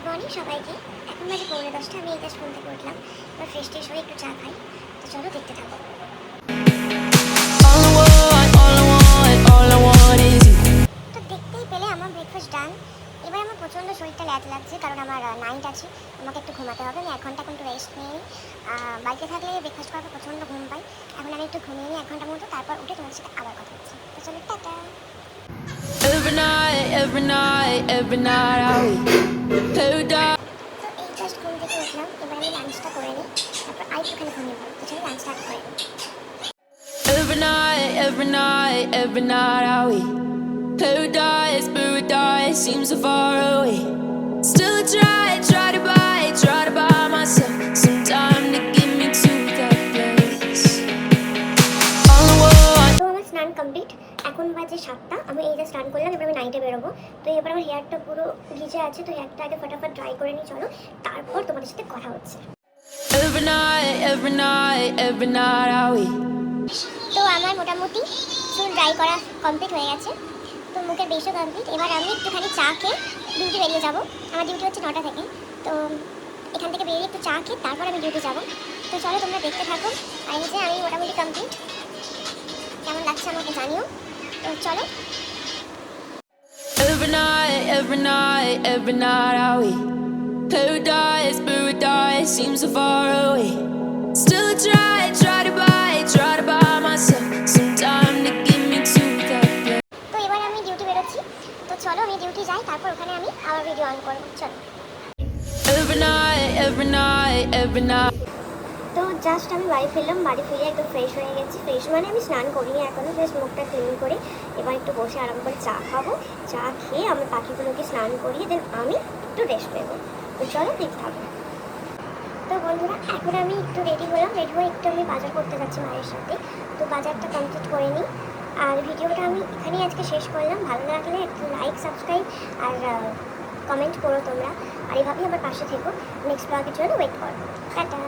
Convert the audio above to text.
Good morning সবাইকে। এখন বাজে 9:30। আমি এই জাস্ট ঘুম থেকে উঠলাম। এবার ফ্রেশ ট্রেশ হয়ে একটু চা খাই। তো চলো দেখতে থাকো। তো দেখতেই পেলে আমার ব্রেকফাস্ট ডান। এবার আমার প্রচণ্ড শরীরটা ল্যাদ লাগছে, কারণ আমার নাইট আছে, আমাকে একটু ঘুমাতে হবে। আমি 1 ঘন্টা একটু রেস্ট নিয়ে নিই। বাড়িতে থাকলে ব্রেকফাস্ট করার পর প্রচণ্ড ঘুম পাই। এখন আমি একটু ঘুমিয়ে নিই 1 ঘন্টার মতো, তারপর উঠে তোমাদের সাথে আবার কথা হচ্ছে। তো চলো tata. every night I play die. তো এই জাস্ট ঘুম থেকে উঠলাম। এবার আমি লাঞ্চটা করে নিই, তারপর আরেকটুখানি ঘুমিয়ে পড়ি। তো চলো লাঞ্চ স্টার্ট করে নিই। Every night I paradise seems so far away. Still I try to buy myself some time to get me to that place. All I want. তো আমার স্নান কমপ্লিট। এখন বাজে 7টা। আমি এই যে স্নান করলাম, এবার আমি নাইটে বেরোবো। তো এবার আমার হেয়ারটা পুরো ভিজে আছে, তো হেয়ারটা আগে ফটাফট ড্রাই করে নিই। চলো, তারপর তোমাদের সাথে কথা হচ্ছে। Every night I wait. তো আমার মোটামুটি চুল ড্রাই করা কমপ্লিট হয়ে গেছে, তো মুখের বেশও কমপ্লিট। এবার আমি একটুখানি চা খেয়ে ডিউটি বেরিয়ে যাবো। আমার ডিউটি হচ্ছে 9টা থেকে। তো এখান থেকে বেরিয়ে একটু চা খেয়ে তারপর আমি ডিউটি যাবো। তো চলো তোমরা দেখতে থাকো। আর এই যে আমি মোটামুটি কমপ্লিট। কেমন লাগছে আমাকে জানিও। তো চলো। Every night I wait. Paradise seems so far away. Still I try to buy myself some time to get me to that place. তো এবার আমি ডিউটি বেরোচ্ছি। তো চলো আমি ডিউটি যাই, তারপর ওখানে আমি আবার ভিডিও অন করবো। চলো। Every night. তো জাস্ট আমি বাড়ি ফিরলাম। বাড়ি ফিরে একদম ফ্রেশ হয়ে গেছি। ফ্রেশ মানে আমি স্নান করিনি এখনও, জাস্ট মুখটা ক্লিন করে এবার একটু বসে আরাম করে চা খাবো। চা খেয়ে আমি পাখিগুলোকে স্নান করিয়ে দেন আমি একটু রেস্ট নেবো। তো চলো দেখতে থাকবো। তো বন্ধুরা, এখন আমি একটু রেডি হলাম। রেডি হয়ে একটু আমি বাজার করতে যাচ্ছি মায়ের সাথে। তো বাজারটা কমপ্লিট করে নিই। আর ভিডিওটা আমি এখানেই আজকে শেষ করলাম। ভালো লাগলে একটু লাইক, সাবস্ক্রাইব আর কমেন্ট করো তোমরা। আর এভাবেই আমার পাশে থেকো। নেক্সট ব্লগের জন্য ওয়েট করো। টাটা।